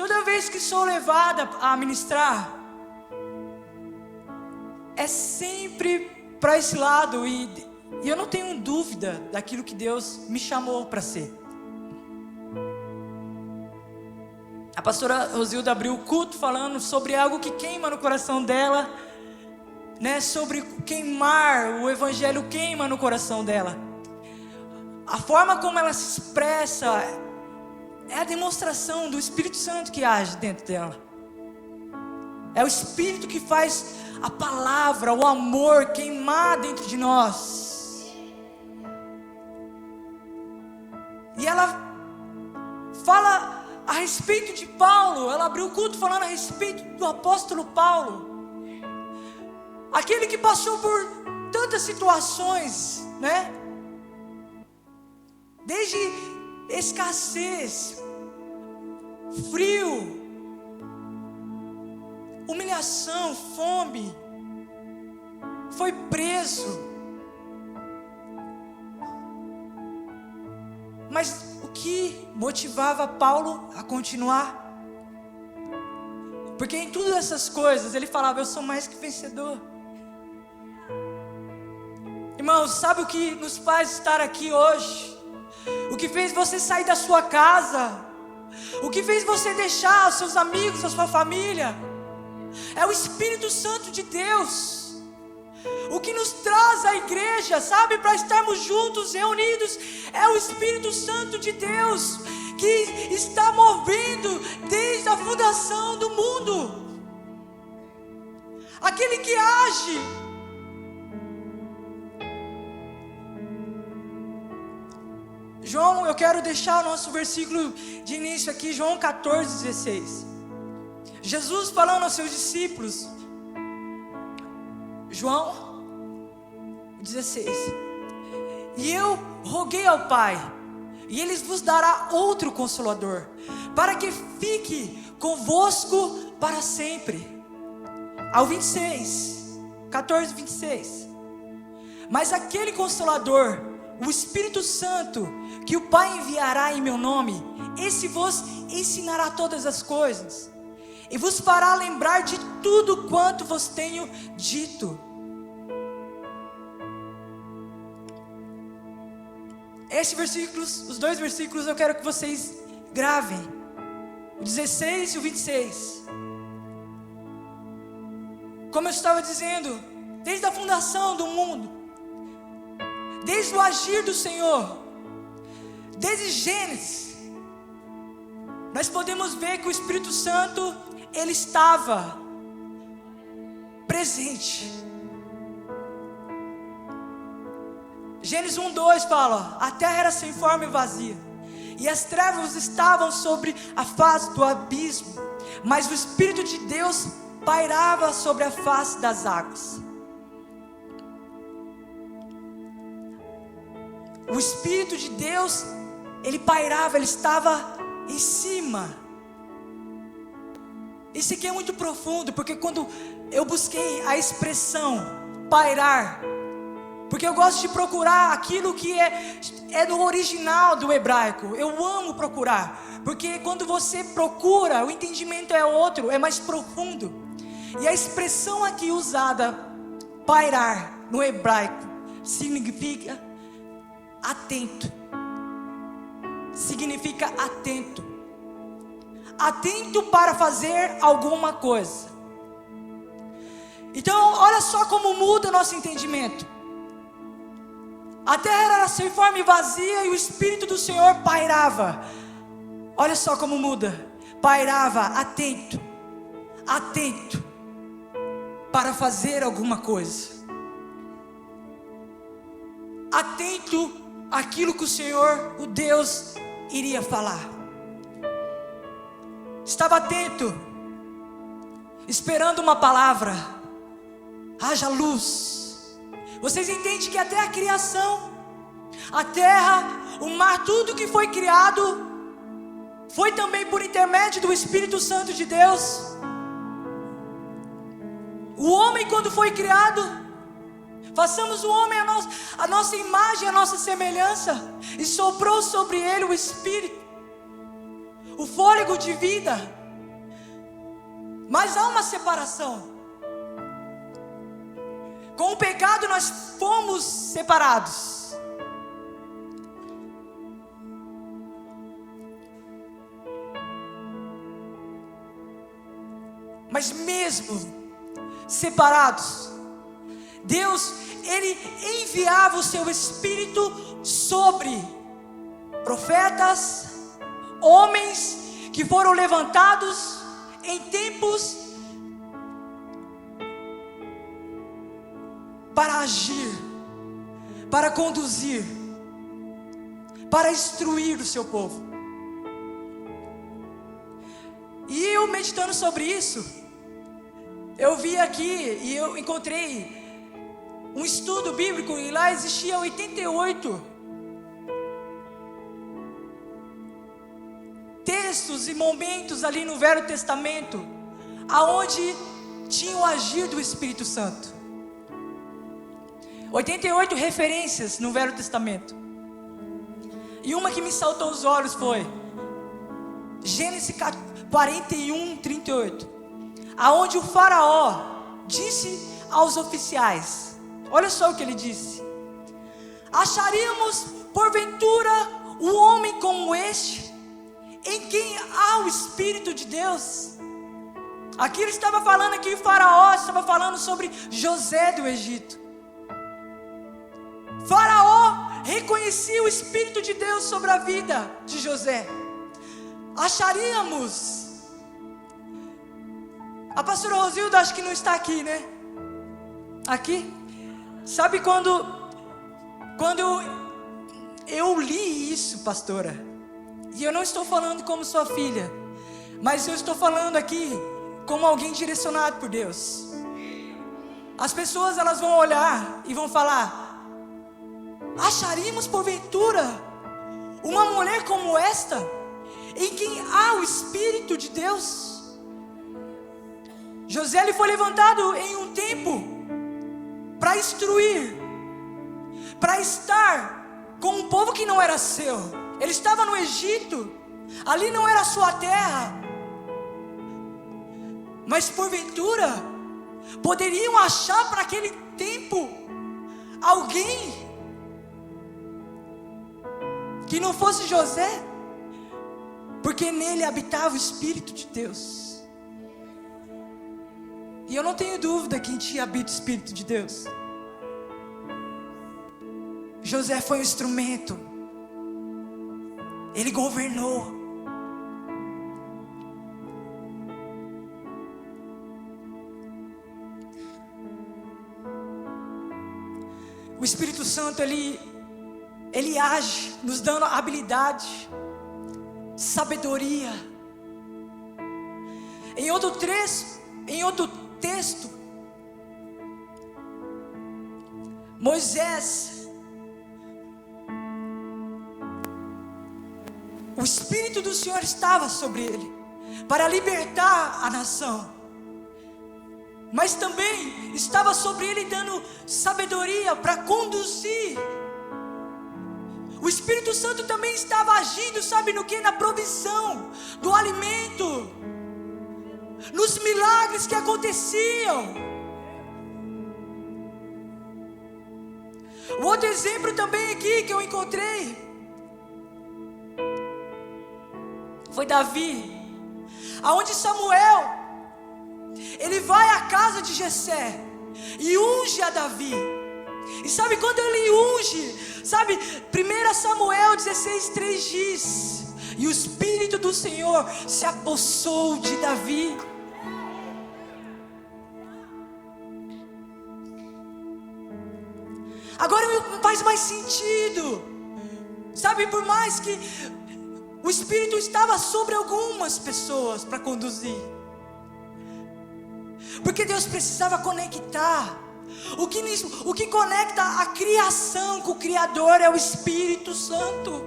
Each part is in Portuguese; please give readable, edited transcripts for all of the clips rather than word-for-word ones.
toda vez que sou levada a ministrar, é sempre para esse lado, e eu não tenho dúvida daquilo que Deus me chamou para ser. A pastora Rosilda abriu o culto falando sobre algo que queima no coração dela, né? Sobre queimar, o evangelho queima no coração dela. A forma como ela se expressa é a demonstração do Espírito Santo que age dentro dela. É o Espírito que faz a palavra, o amor queimar dentro de nós. E ela fala a respeito de Paulo. Ela abriu o culto falando a respeito do apóstolo Paulo, aquele que passou por tantas situações, né? Desde escassez, frio, humilhação, fome, foi preso. Mas o que motivava Paulo a continuar? Porque em todas essas coisas ele falava: eu sou mais que vencedor. Irmãos, sabe o que nos faz estar aqui hoje? O que fez você sair da sua casa? O que fez você deixar os seus amigos, a sua família? É o Espírito Santo de Deus. O que nos traz à igreja, sabe, para estarmos juntos, reunidos, é o Espírito Santo de Deus, que está movendo desde a fundação do mundo. Aquele que age. João, eu quero deixar o nosso versículo de início aqui, João 14:16. Jesus falando aos seus discípulos, João 16: e eu roguei ao Pai, e Ele vos dará outro Consolador, para que fique convosco para sempre. Ao 26, 14:26. Mas aquele Consolador, o Espírito Santo, que o Pai enviará em meu nome, esse vos ensinará todas as coisas, e vos fará lembrar de tudo quanto vos tenho dito. Esses versículos, os dois versículos, eu quero que vocês gravem, o 16 e o 26. Como eu estava dizendo, desde a fundação do mundo, desde o agir do Senhor, desde Gênesis, nós podemos ver que o Espírito Santo, Ele estava presente. Gênesis 1:2 fala: a terra era sem forma e vazia, e as trevas estavam sobre a face do abismo, mas o Espírito de Deus pairava sobre a face das águas. O Espírito de Deus, Ele pairava, Ele estava em cima. Isso aqui é muito profundo, porque quando eu busquei a expressão pairar, porque eu gosto de procurar aquilo que é no original do hebraico. Eu amo procurar, porque quando você procura, o entendimento é outro, é mais profundo. E a expressão aqui usada, pairar, no hebraico, significa atento. Significa atento. Atento para fazer alguma coisa. Então, olha só como muda o nosso entendimento. A terra era sem forma e vazia, e o Espírito do Senhor pairava. Olha só como muda. Pairava, atento. Atento para fazer alguma coisa. Atento àquilo que o Senhor, o Deus, iria falar. Estava atento, esperando uma palavra. Haja luz. Vocês entendem que até a criação, a terra, o mar, tudo que foi criado, foi também por intermédio do Espírito Santo de Deus. O homem, quando foi criado, façamos o homem a nossa imagem, a nossa semelhança, e soprou sobre ele o Espírito, o fôlego de vida. Mas há uma separação. Com o pecado nós fomos separados. Mas mesmo separados, Deus, Ele enviava o seu Espírito sobre profetas, homens que foram levantados em tempos para agir, para conduzir, para instruir o seu povo. E eu meditando sobre isso, eu vi aqui e eu encontrei um estudo bíblico, e lá existia 88 textos e momentos ali no Velho Testamento, aonde tinha o agir do Espírito Santo. 88 referências no Velho Testamento. E uma que me saltou os olhos foi Gênesis 41, 38, aonde o faraó disse aos oficiais, olha só o que ele disse: acharíamos porventura um homem como este, em quem há o Espírito de Deus? Aqui ele estava falando, aqui o faraó estava falando sobre José do Egito. Faraó reconhecia o Espírito de Deus sobre a vida de José. Acharíamos. A pastora Rosilda acho que não está aqui, né? Aqui. Sabe quando eu li isso, pastora, e eu não estou falando como sua filha, mas eu estou falando aqui como alguém direcionado por Deus. As pessoas, elas vão olhar e vão falar: acharíamos porventura uma mulher como esta, em quem há o Espírito de Deus? José, ele foi levantado em um tempo para instruir, para estar com um povo que não era seu. Ele estava no Egito, ali não era a sua terra. Mas porventura poderiam achar para aquele tempo alguém que não fosse José, porque nele habitava o Espírito de Deus. E eu não tenho dúvida que em ti habita o Espírito de Deus. José foi um instrumento, ele governou. O Espírito Santo, ele age, nos dando habilidade, sabedoria. Em outro texto, Moisés, o Espírito do Senhor estava sobre ele, para libertar a nação, mas também estava sobre ele dando sabedoria para conduzir. O Espírito Santo também estava agindo, sabe no que? Na provisão do alimento, nos milagres que aconteciam. O outro exemplo também aqui que eu encontrei foi Davi, aonde Samuel, ele vai à casa de Jessé e unge a Davi. E sabe quando ele unge, sabe, 1 Samuel 16:3 diz: e o Espírito do Senhor se apossou de Davi. Agora não faz mais sentido, sabe, por mais que o Espírito estava sobre algumas pessoas para conduzir, porque Deus precisava conectar. O que conecta a criação com o Criador é o Espírito Santo.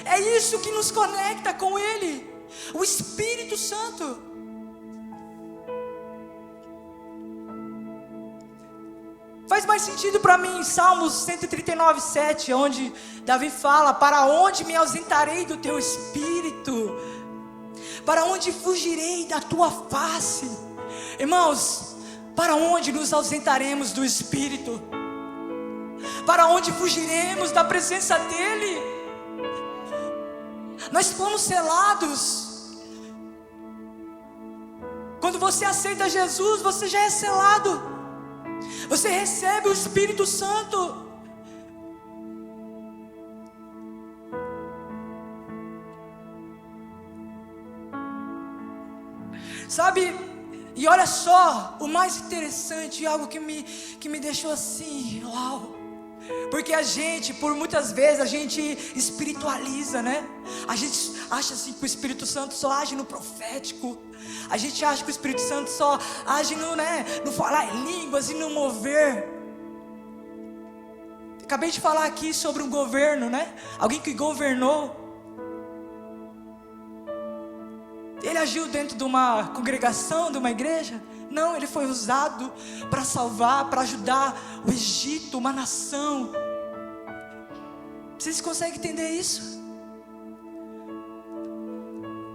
É isso que nos conecta com Ele, o Espírito Santo. Faz mais sentido para mim Salmos 139:7, onde Davi fala: para onde me ausentarei do teu Espírito? Para onde fugirei da tua face? Irmãos, para onde nos ausentaremos do Espírito? Para onde fugiremos da presença dEle? Nós fomos selados. Quando você aceita Jesus, você já é selado. Você recebe o Espírito Santo. Sabe, e olha só, o mais interessante, algo que me deixou assim, uau. Porque a gente, por muitas vezes, a gente espiritualiza, né? A gente acha assim que o Espírito Santo só age no profético. A gente acha que o Espírito Santo só age no falar em línguas e no mover. Acabei de falar aqui sobre um governo, né? Alguém que governou. Ele agiu dentro de uma congregação, de uma igreja? Não, ele foi usado para salvar, para ajudar o Egito, uma nação. Vocês conseguem entender isso?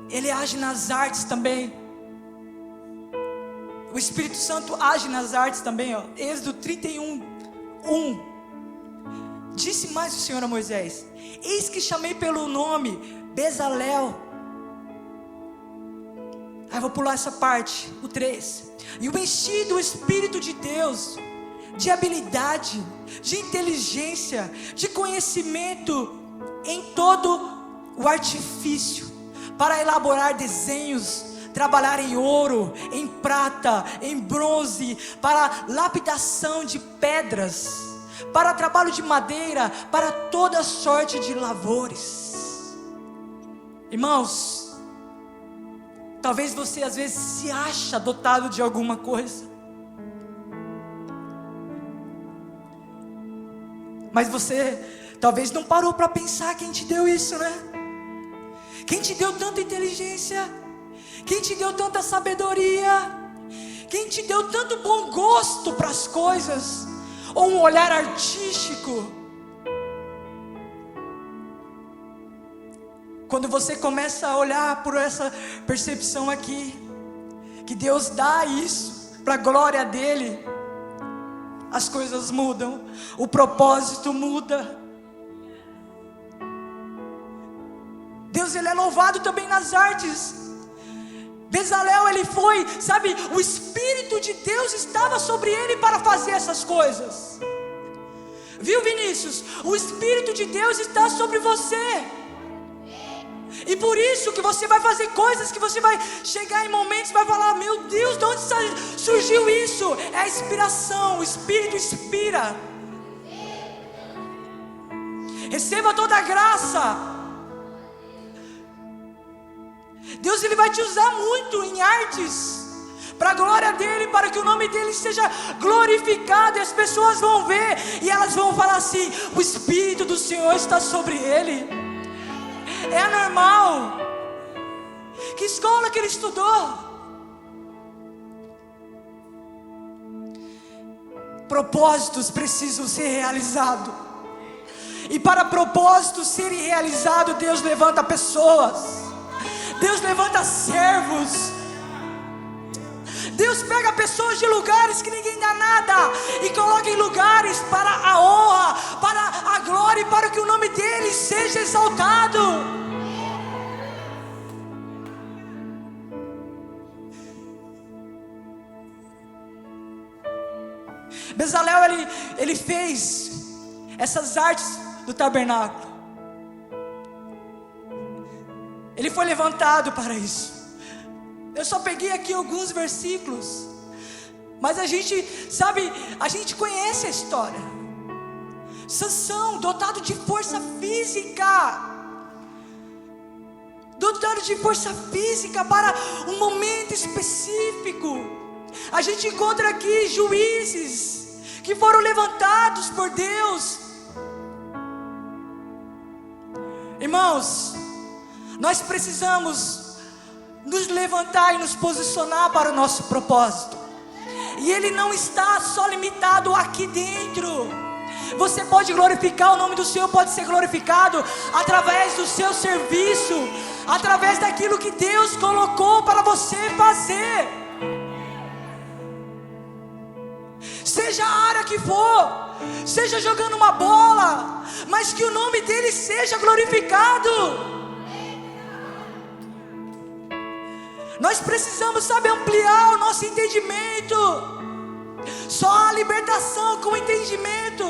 Ele age nas artes também. O Espírito Santo age nas artes também, ó. Êxodo 31:1. Disse mais o Senhor a Moisés: eis que chamei pelo nome Bezalel. Aí vou pular essa parte, o 3. E o enchi do Espírito de Deus, de habilidade, de inteligência, de conhecimento, em todo o artifício, para elaborar desenhos, trabalhar em ouro, em prata, em bronze, para lapidação de pedras, para trabalho de madeira, para toda sorte de lavores. Irmãos, talvez você às vezes se acha dotado de alguma coisa, mas você talvez não parou para pensar quem te deu isso, né? Quem te deu tanta inteligência? Quem te deu tanta sabedoria? Quem te deu tanto bom gosto para as coisas? Ou um olhar artístico? Quando você começa a olhar por essa percepção aqui, que Deus dá isso para a glória dEle, as coisas mudam, o propósito muda. Deus, Ele é louvado também nas artes. Bezalel, ele foi, sabe, o Espírito de Deus estava sobre ele para fazer essas coisas. Viu, Vinícius? O Espírito de Deus está sobre você. E por isso que você vai fazer coisas que você vai chegar em momentos e vai falar: meu Deus, de onde surgiu isso? É a inspiração, o Espírito inspira. Receba toda a graça. Deus, Ele vai te usar muito em artes, para a glória dEle, para que o nome dEle seja glorificado, e as pessoas vão ver, e elas vão falar assim: o Espírito do Senhor está sobre ele. É anormal. Que escola que ele estudou? Propósitos precisam ser realizados, e para propósitos serem realizados, Deus levanta pessoas, Deus levanta servos, Deus pega pessoas de lugares que ninguém dá nada e coloca em lugares para a honra, para a glória e para que o nome dele seja exaltado. Bezalel, ele fez essas artes do tabernáculo. Ele foi levantado para isso. Eu só peguei aqui alguns versículos, mas a gente sabe, a gente conhece a história. Sansão, dotado de força física, para um momento específico. A gente encontra aqui juízes que foram levantados por Deus. Irmãos, nós precisamos nos levantar e nos posicionar para o nosso propósito. E ele não está só limitado aqui dentro. Você pode glorificar, o nome do Senhor pode ser glorificado através do seu serviço, através daquilo que Deus colocou para você fazer. Seja a área que for, seja jogando uma bola, mas que o nome dele seja glorificado. Nós precisamos, sabe, ampliar o nosso entendimento. Só há libertação com entendimento.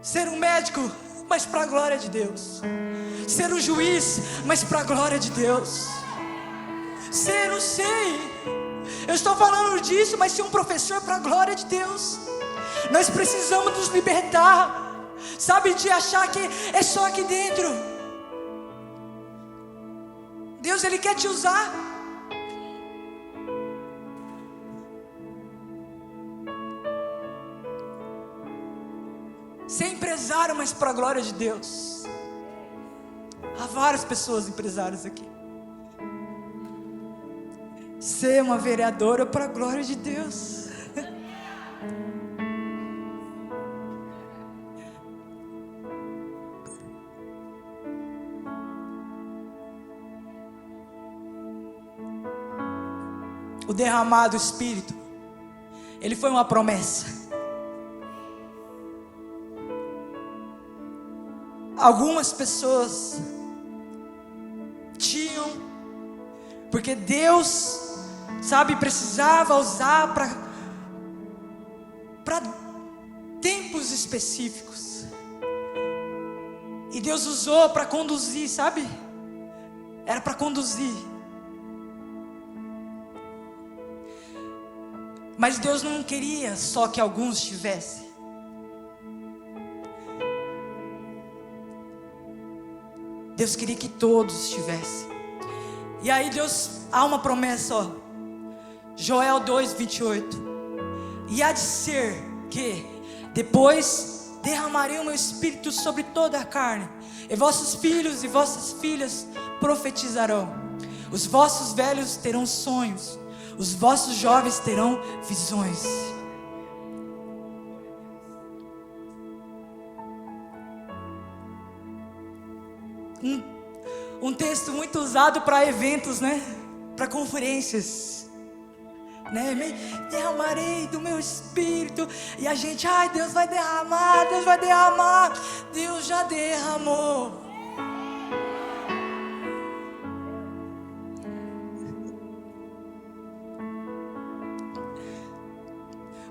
Ser um médico, mas para a glória de Deus. Ser um juiz, mas para a glória de Deus. Ser, não sei, eu estou falando disso, mas ser um professor para a glória de Deus. Nós precisamos nos libertar, sabe, de achar que é só aqui dentro. Deus, Ele quer te usar. Ser empresário, mas para a glória de Deus. Há várias pessoas empresárias aqui. Ser uma vereadora para a glória de Deus. O derramado do Espírito, ele foi uma promessa. Algumas pessoas tinham, porque Deus, sabe, precisava usar para tempos específicos. E Deus usou para conduzir, sabe? Era para conduzir. Mas Deus não queria só que alguns tivessem. Deus queria que todos tivessem. E aí Deus, há uma promessa, ó. Joel 2:28. E há de ser que depois derramarei o meu espírito sobre toda a carne, e vossos filhos e vossas filhas profetizarão. Os vossos velhos terão sonhos, os vossos jovens terão visões. Um texto muito usado para eventos, né? Para conferências, né? Derramarei do meu espírito. E a gente, ai, Deus vai derramar, Deus vai derramar. Deus já derramou.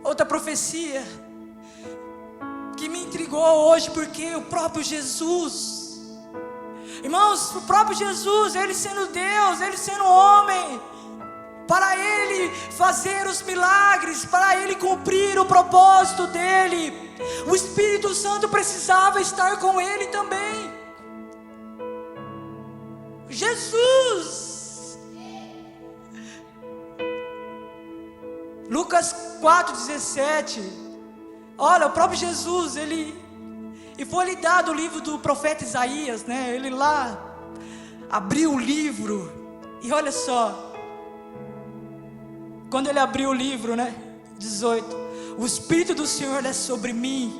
Outra profecia que me intrigou hoje, porque o próprio Jesus, irmãos, o próprio Jesus, Ele sendo Deus, Ele sendo homem, para Ele fazer os milagres, para Ele cumprir o propósito dEle, o Espírito Santo precisava estar com Ele também. Jesus, Lucas 4:17, olha, o próprio Jesus, e foi-lhe dado o livro do profeta Isaías, né? Ele lá abriu o livro, e olha só, quando ele abriu o livro, né? 18: o Espírito do Senhor é sobre mim,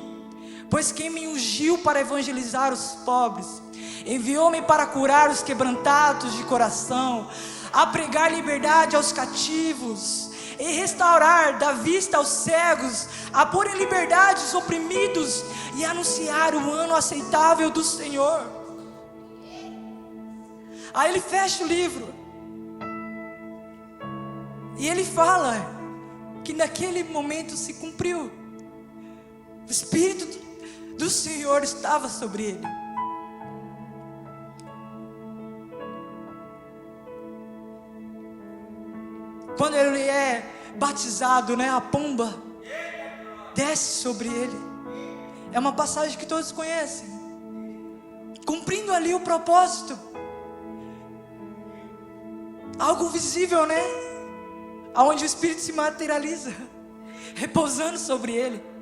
pois quem me ungiu para evangelizar os pobres, enviou-me para curar os quebrantados de coração, a pregar liberdade aos cativos, e restaurar da vista aos cegos, a pôr em liberdade os oprimidos, e anunciar o ano aceitável do Senhor. Aí ele fecha o livro, e ele fala que naquele momento se cumpriu. O Espírito do Senhor estava sobre ele. Quando ele é batizado, né, a pomba desce sobre ele. É uma passagem que todos conhecem, cumprindo ali o propósito. Algo visível, né? Aonde o Espírito se materializa, repousando sobre ele.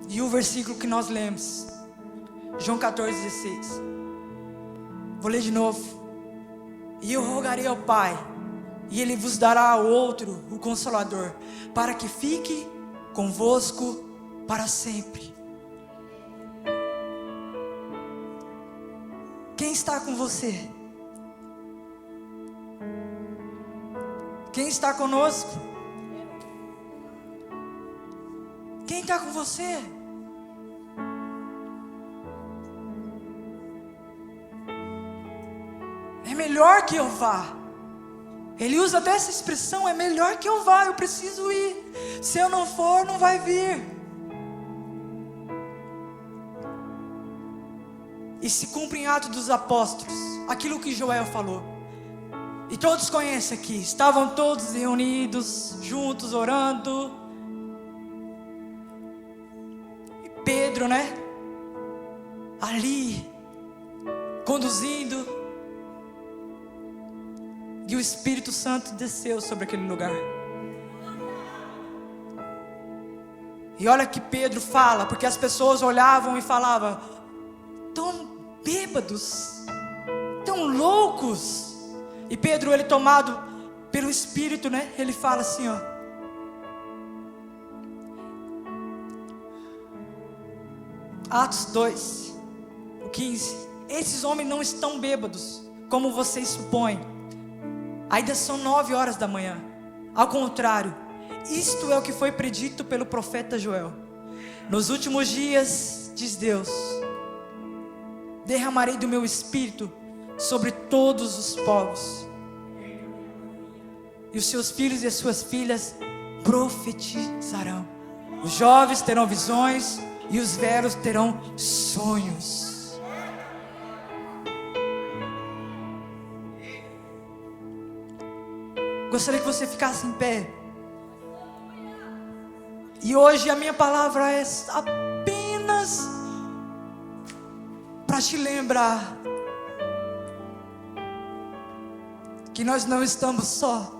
E o versículo que nós lemos, João 14,16. Vou ler de novo. E eu rogarei ao Pai, e Ele vos dará outro, o Consolador, para que fique convosco para sempre. Quem está com você? Quem está conosco? Quem está com você? É melhor que eu vá. Ele usa até essa expressão, é melhor que eu vá, eu preciso ir. Se eu não for, não vai vir. E se cumpre em Atos dos Apóstolos aquilo que Joel falou. E todos conhecem aqui, estavam todos reunidos, juntos, orando. E Pedro, ali, conduzindo. E o Espírito Santo desceu sobre aquele lugar. E olha que Pedro fala, porque as pessoas olhavam e falavam: tão bêbados, tão loucos. E Pedro, ele tomado pelo Espírito, ele fala assim, ó: Atos 2, o 15. Esses homens não estão bêbados, como vocês supõem. Ainda são 9 horas da manhã. Ao contrário, isto é o que foi predito pelo profeta Joel. Nos últimos dias, diz Deus, derramarei do meu Espírito sobre todos os povos. E os seus filhos e as suas filhas profetizarão. Os jovens terão visões e os velhos terão sonhos. Gostaria que você ficasse em pé. E hoje a minha palavra é apenas para te lembrar que nós não estamos só.